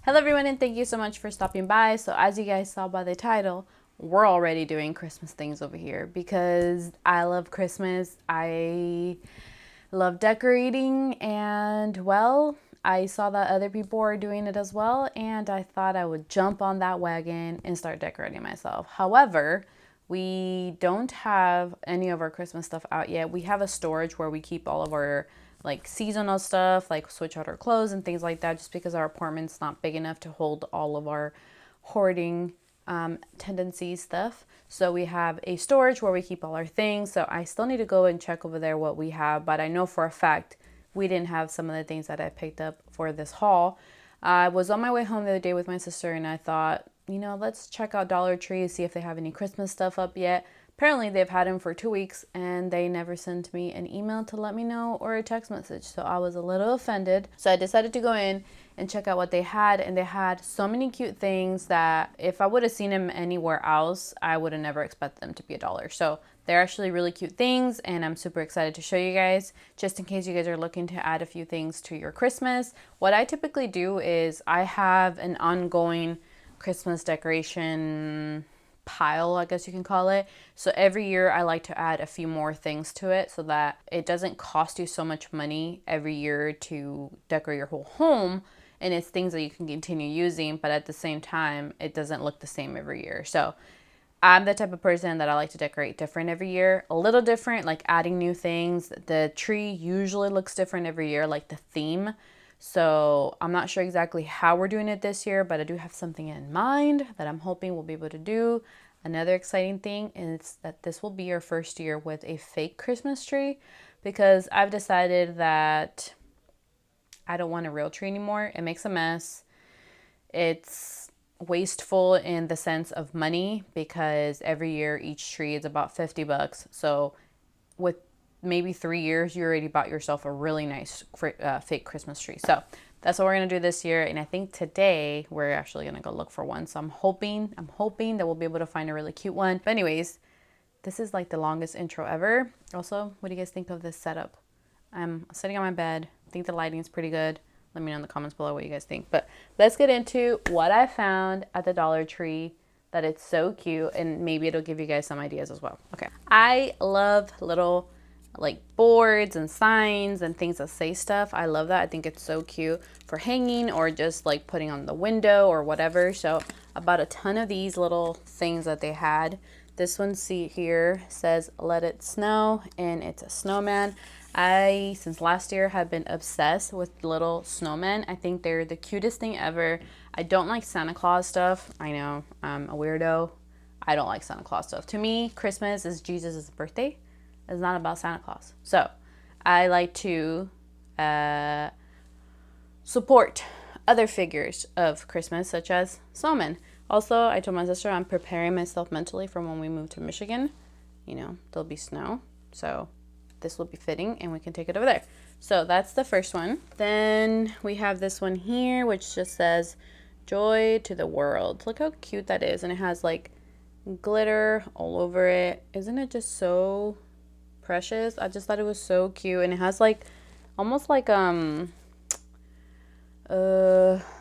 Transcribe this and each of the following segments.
Hello everyone, and thank you so much for stopping by. So as you guys saw by the title, we're already doing Christmas things over here because I love Christmas. I love decorating, and well, I saw that other people are doing it as well, and I thought I would jump on that wagon and start decorating myself. However, we don't have any of our Christmas stuff out yet. We have a storage where we keep all of our like seasonal stuff, like switch out our clothes and things like that, just because our apartment's not big enough to hold all of our hoarding tendency stuff. So we have a storage where we keep all our things. So I still need to go and check over there what we have, but I know for a fact we didn't have some of the things that I picked up for this haul. I was on my way home the other day with my sister, and I thought, you know, let's check out Dollar Tree, see if they have any Christmas stuff up yet. Apparently they've had them for 2 weeks and they never sent me an email to let me know or a text message. So I was a little offended. So I decided to go in and check out what they had, and they had so many cute things that if I would have seen them anywhere else, I would have never expected them to be $1. So they're actually really cute things, and I'm super excited to show you guys, just in case you guys are looking to add a few things to your Christmas. What I typically do is I have an ongoing Christmas decoration pile, I guess you can call it. So every year I like to add a few more things to it so that it doesn't cost you so much money every year to decorate your whole home, and it's things that you can continue using, but at the same time it doesn't look the same every year. So I'm the type of person that I like to decorate different every year, a little different, like adding new things. The tree usually looks different every year, like the theme. So I'm not sure exactly how we're doing it this year, but I do have something in mind that I'm hoping we'll be able to do. Another exciting thing is that this will be our first year with a fake Christmas tree, because I've decided that I don't want a real tree anymore. It makes a mess. It's wasteful in the sense of money, because every year each tree is about $50. So with maybe 3 years, you already bought yourself a really nice fake Christmas tree. So that's what we're gonna do this year, and I think today we're actually gonna go look for one. So I'm hoping that we'll be able to find a really cute one. But anyways, this is like the longest intro ever. Also, what do you guys think of this setup? I'm sitting on my bed. I think the lighting is pretty good. Let me know in the comments below what you guys think. But let's get into what I found at the Dollar Tree that it's so cute, and maybe it'll give you guys some ideas as well. Okay, I love little like boards and signs and things that say stuff. I love that. I think it's so cute for hanging or just like putting on the window or whatever. So I bought a ton of these little things that they had. This one, see here, says "Let It Snow," and it's a snowman. I, since last year, have been obsessed with little snowmen. I think they're the cutest thing ever. I don't like Santa Claus stuff. I know, I'm a weirdo. I don't like Santa Claus stuff. To me, Christmas is Jesus' birthday. It's not about Santa Claus. So I like to support other figures of Christmas, such as snowmen. Also, I told my sister I'm preparing myself mentally for when we move to Michigan. You know, there'll be snow. So this will be fitting, and we can take it over there. So that's the first one. Then we have this one here, which just says "Joy to the World." Look how cute that is. And it has like glitter all over it. Isn't it just so precious? I just thought it was so cute. And it has like almost like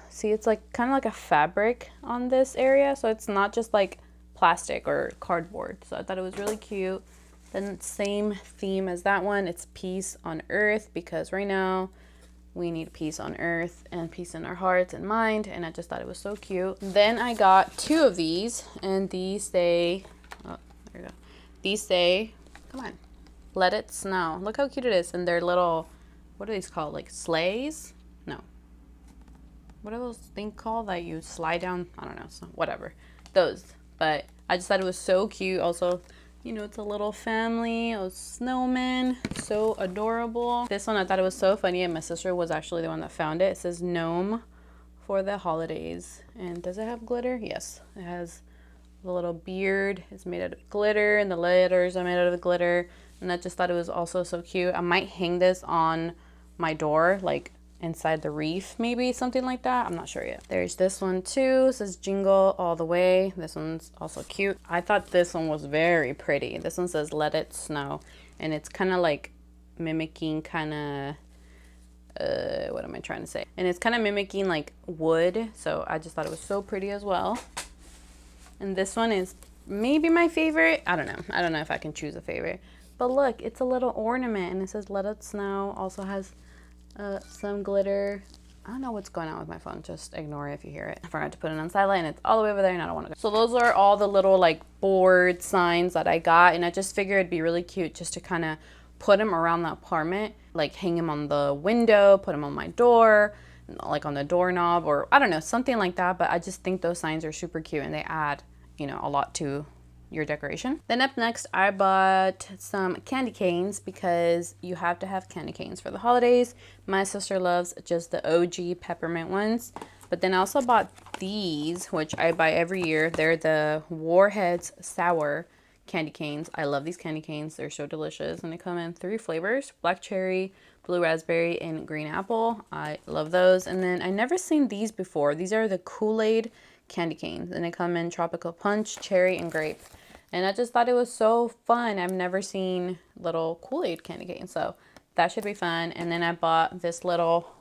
see, it's like kind of like a fabric on this area, so it's not just like plastic or cardboard. So I thought it was really cute. Then same theme as that one, it's peace on earth, because right now we need peace on earth and peace in our hearts and mind, and I just thought it was so cute. Then I got 2 of these, and these say, oh, there you go. These say, come on, "Let It Snow." Look how cute it is. And they're little, what are these called? Like sleighs? No. What are those things called that you slide down? I don't know. So whatever. Those. But I just thought it was so cute. Also, you know, it's a little family of snowmen. So adorable. This one, I thought it was so funny, and my sister was actually the one that found it. It says "Gnome for the holidays." And does it have glitter? Yes. It has the little beard. It's made out of glitter, and the letters are made out of glitter. And I just thought it was also so cute. I might hang this on my door, like inside the reef, maybe something like that. I'm not sure yet. There's this one too. It says "Jingle All the Way." This one's also cute. I thought this one was very pretty. This one says "Let It Snow," and it's kind of like mimicking kind of what am I trying to say? And it's kind of mimicking like wood, so I just thought it was so pretty as well. And this one is maybe my favorite. I don't know if I can choose a favorite, but look, it's a little ornament and it says let it snow. Also has some glitter. I don't know what's going on with my phone, just ignore it if you hear it. I forgot to put it on silent and it's all the way over there and I don't want to go. So those are all the little like board signs that I got, and I just figured it'd be really cute just to kind of put them around the apartment, like hang them on the window, put them on my door, like on the doorknob, or I don't know, something like that. But I just think those signs are super cute and they add, you know, a lot to your decoration. Then up next, I bought some candy canes because you have to have candy canes for the holidays. My sister loves just the OG peppermint ones. But then I also bought these, which I buy every year. They're the Warheads Sour candy canes. I love these candy canes. They're so delicious. And they come in 3 flavors: black cherry, blue raspberry, and green apple. I love those. And then I never seen these before. These are the Kool-Aid candy canes. And they come in tropical punch, cherry, and grape. And I just thought it was so fun. I've never seen little Kool-Aid candy canes, so that should be fun. And then I bought this little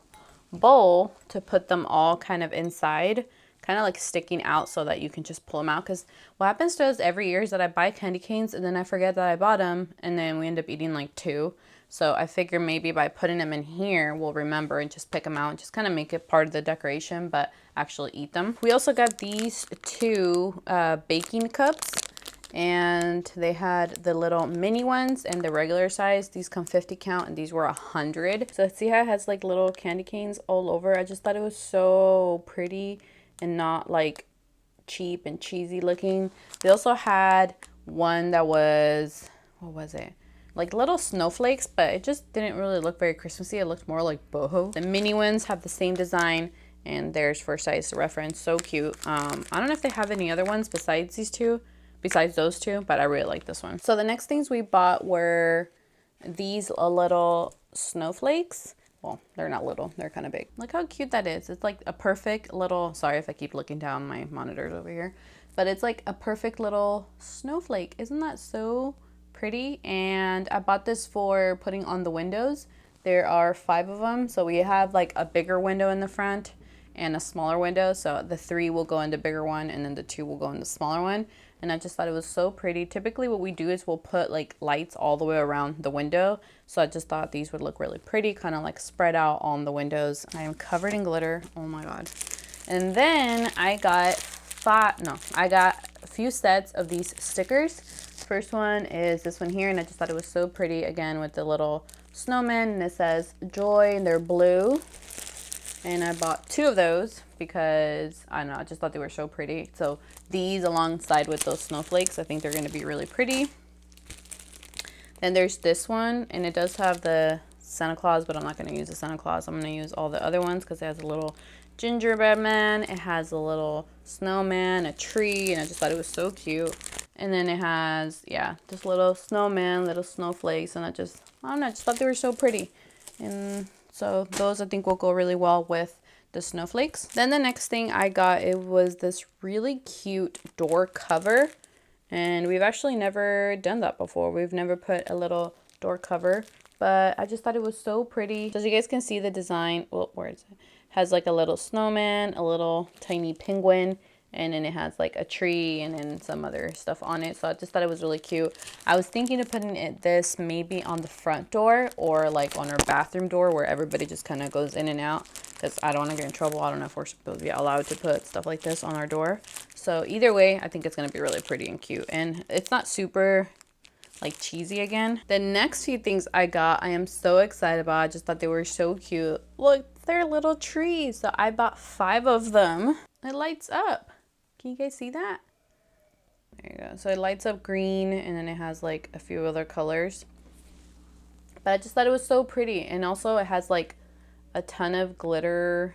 bowl to put them all kind of inside, kind of like sticking out so that you can just pull them out. Because what happens to us every year is that I buy candy canes and then I forget that I bought them, and then we end up eating like 2. So I figure maybe by putting them in here, we'll remember and just pick them out and just kind of make it part of the decoration, but actually eat them. We also got these 2 baking cups. And they had the little mini ones and the regular size. These come 50 count and these were 100. So see how it has like little candy canes all over? I just thought it was so pretty and not like cheap and cheesy looking. They also had one that was, what was it? Like little snowflakes, but it just didn't really look very Christmassy. It looked more like boho. The mini ones have the same design, and there's for size reference. So cute. I don't know if they have any other ones besides these 2. Besides those 2, but I really like this one. So the next things we bought were these little snowflakes. Well, they're not little, they're kind of big. Look how cute that is. It's like a perfect little, sorry if I keep looking down my monitors over here, but it's like a perfect little snowflake. Isn't that so pretty? And I bought this for putting on the windows. There are 5 of them. So we have like a bigger window in the front and a smaller window. So the 3 will go in the bigger one and then the 2 will go in the smaller one. And I just thought it was so pretty. Typically what we do is we'll put like lights all the way around the window. So I just thought these would look really pretty, kind of like spread out on the windows. I am covered in glitter. Oh my God. And then I got a few sets of these stickers. First one is this one here, and I just thought it was so pretty, again with the little snowman, and it says joy, and they're blue. And I bought 2 of those because, I don't know, I just thought they were so pretty. So these alongside with those snowflakes, I think they're going to be really pretty. Then there's this one, and it does have the Santa Claus, but I'm not going to use the Santa Claus. I'm going to use all the other ones because it has a little gingerbread man. It has a little snowman, a tree, and I just thought it was so cute. And then it has, yeah, this little snowman, little snowflakes, and I don't know, I just thought they were so pretty. And so those I think will go really well with the snowflakes. Then the next thing I got, it was this really cute door cover. And we've actually never done that before. We've never put a little door cover, but I just thought it was so pretty. So as you guys can see the design, well, where is it? Has like a little snowman, a little tiny penguin, and then it has like a tree and then some other stuff on it. So I just thought it was really cute. I was thinking of putting this maybe on the front door or like on our bathroom door where everybody just kind of goes in and out, because I don't want to get in trouble. I don't know if we're supposed to be allowed to put stuff like this on our door. So either way, I think it's going to be really pretty and cute. And it's not super like cheesy again. The next few things I got, I am so excited about. I just thought they were so cute. Look, they're little trees. So I bought 5 of them. It lights up. Can you guys see that? There you go. So it lights up green, and then it has like a few other colors. But I just thought it was so pretty. And also it has like a ton of glitter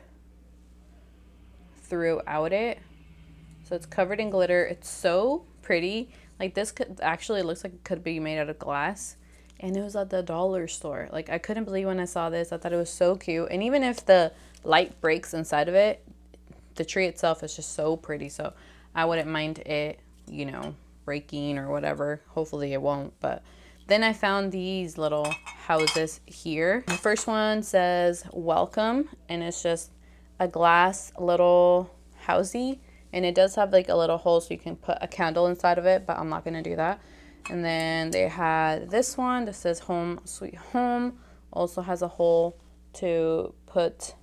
throughout it. So it's covered in glitter. It's so pretty. Like this could actually, looks like it could be made out of glass. And it was at the dollar store. Like I couldn't believe when I saw this. I thought it was so cute. And even if the light breaks inside of it, the tree itself is just so pretty. So I wouldn't mind it, you know, breaking or whatever. Hopefully it won't. But Then I found these little houses here. The first one says welcome, and it's just a glass little housey, and it does have like a little hole so you can put a candle inside of it, but I'm not gonna do that. And then they had this one that says home sweet home, also has a hole to put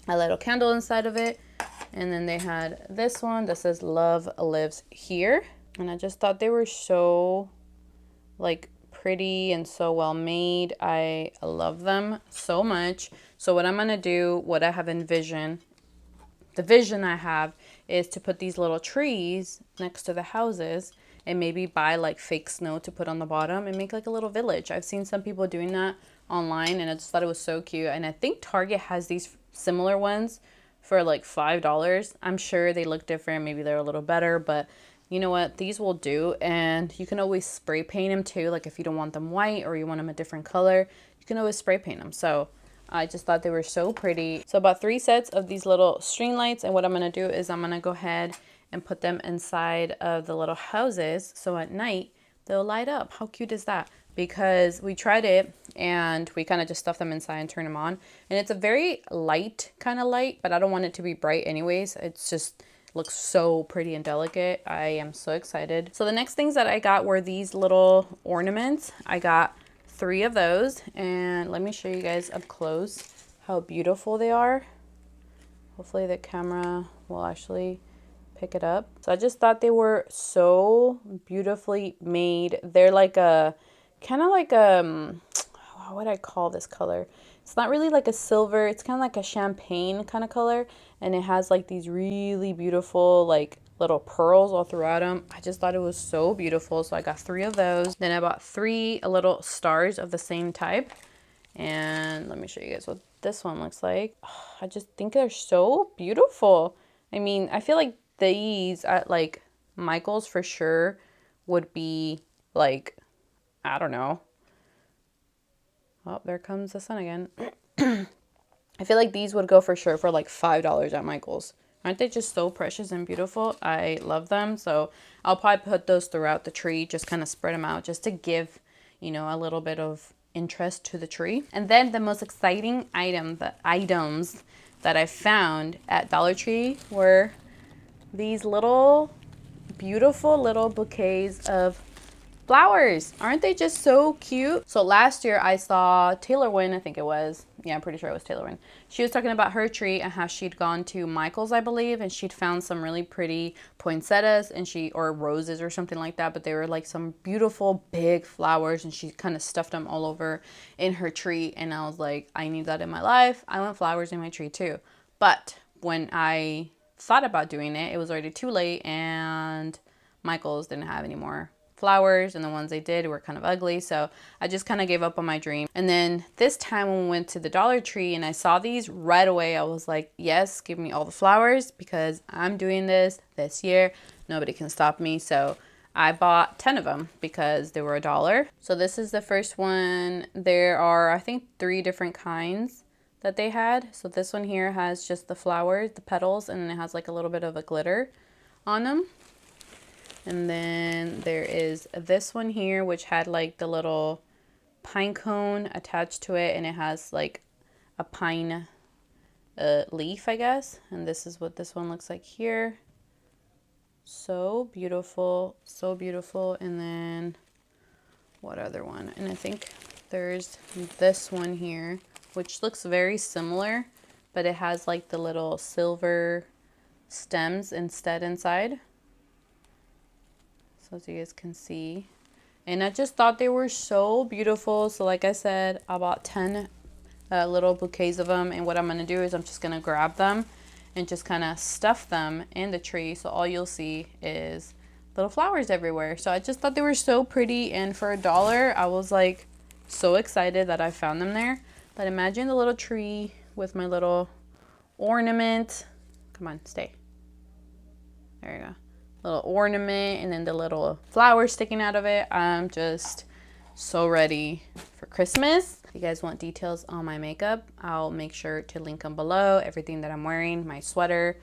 a little candle inside of it. And then they had this one that says love lives here, and I just thought they were so like pretty and so well made. I love them so much. So what I'm gonna do, what I have envisioned, the vision I have is to put these little trees next to the houses and maybe buy like fake snow to put on the bottom and make like a little village. I've seen some people doing that online, and I just thought it was so cute. And I think Target has these similar ones for like $5. I'm sure they look different, maybe they're a little better, but you know what, these will do. And you can always spray paint them too, like if you don't want them white or you want them a different color, you can always spray paint them. So I just thought they were so pretty. So about 3 sets of these little string lights, and what I'm going to do is I'm going to go ahead and put them inside of the little houses, so at night they'll light up. How cute is that? Because we tried it and we kind of just stuffed them inside and turn them on, and it's a very light kind of light, but I don't want it to be bright anyways. It's just looks so pretty and delicate. I am so excited. So the next things that I got were these little ornaments. I got 3 of those, and let me show you guys up close how beautiful they are. Hopefully the camera will actually pick it up. So I just thought they were so beautifully made. They're like a kind of like what would I call this color? It's not really like a silver, it's kind of like a champagne kind of color, and it has like these really beautiful like little pearls all throughout them. I just thought it was so beautiful, so I got 3 of those. Then I bought 3 little stars of the same type, and let me show you guys what this one looks like. I just think they're so beautiful. I mean, I feel like these at like Michael's for sure would be like, I don't know. Oh, there comes the sun again. I feel like these would go for sure for like $5 at Michael's. Aren't they just so precious and beautiful? I love them. So I'll probably put those throughout the tree, just kind of spread them out just to give, you know, a little bit of interest to the tree. And then the most exciting items that I found at Dollar Tree were these little beautiful little bouquets of flowers. Aren't they just so cute? So last year I saw Taylor Wynn, I think it was. Yeah, I'm pretty sure it was Taylor Wynn. She was talking about her tree and how she'd gone to Michael's, I believe, and she'd found some really pretty poinsettas and or roses or something like that, but they were like some beautiful big flowers, and she kind of stuffed them all over in her tree. And I was like, I need that in my life. I want flowers in my tree too. But when I thought about doing it, it was already too late, and Michael's didn't have any more flowers, and the ones they did were kind of ugly, so I just kind of gave up on my dream. And then this time when we went to the Dollar Tree and I saw these right away, I was like, yes, give me all the flowers, because I'm doing this year. Nobody can stop me. So I bought 10 of them because they were $1. So this is the first one. There are, I think, 3 different kinds that they had. So this one here has just the flowers, the petals, and then it has like a little bit of a glitter on them. And then there is this one here, which had like the little pine cone attached to it, and it has like a pine leaf, I guess. And this is what this one looks like here. So beautiful, so beautiful. And then what other one? And I think there's this one here, which looks very similar, but it has like the little silver stems instead inside. So as you guys can see, and I just thought they were so beautiful. So like I said, I bought 10 little bouquets of them, and what I'm going to do is I'm just going to grab them and just kind of stuff them in the tree, so all you'll see is little flowers everywhere. So I just thought they were so pretty, and for $1 I was like so excited that I found them there. But imagine the little tree with my little ornament. Come on, stay. There you go. Little ornament, and then the little flowers sticking out of it. I'm just so ready for Christmas. If you guys want details on my makeup, I'll make sure to link them below. Everything that I'm wearing, my sweater.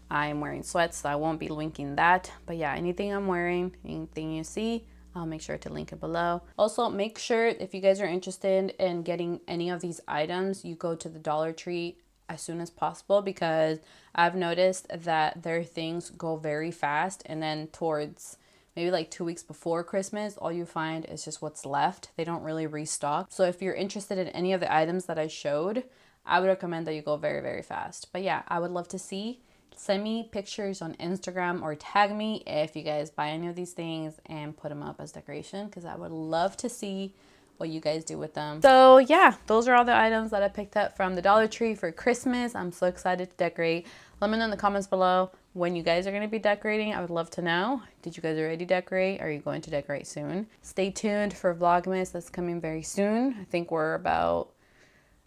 I'm wearing sweats, so I won't be linking that. But yeah, anything I'm wearing, anything you see, I'll make sure to link it below. Also, make sure if you guys are interested in getting any of these items, you go to the Dollar Tree as soon as possible, because I've noticed that their things go very fast, and then towards maybe like 2 weeks before Christmas, all you find is just what's left. They don't really restock. So if you're interested in any of the items that I showed, I would recommend that you go very, very fast. But yeah, I would love to see. Send me pictures on Instagram or tag me if you guys buy any of these things and put them up as decoration, because I would love to see what you guys do with them. So yeah, those are all the items that I picked up from the Dollar Tree for Christmas. I'm so excited to decorate. Let me know in the comments below when you guys are going to be decorating. I would love to know. Did you guys already decorate? Are you going to decorate soon? Stay tuned for Vlogmas. That's coming very soon. I think we're about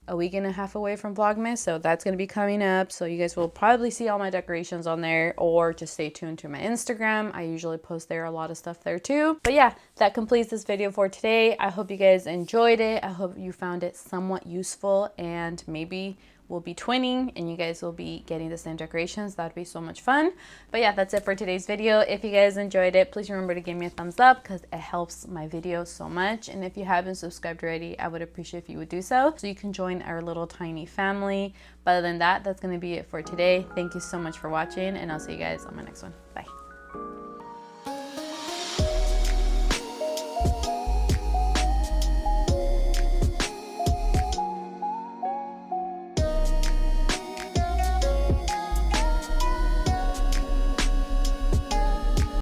a week and a half away from Vlogmas, so that's going to be coming up. So you guys will probably see all my decorations on there, or just stay tuned to my Instagram. I usually post there a lot of stuff there too. But yeah, that completes this video for today. I hope you guys enjoyed it. I hope you found it somewhat useful, and maybe we'll be twinning and you guys will be getting the same decorations. That'd be so much fun. But yeah, that's it for today's video. If you guys enjoyed it, please remember to give me a thumbs up, because it helps my video so much. And if you haven't subscribed already, I would appreciate if you would do so you can join our little tiny family. But other than that, that's going to be it for today. Thank you so much for watching, and I'll see you guys on my next one. Bye.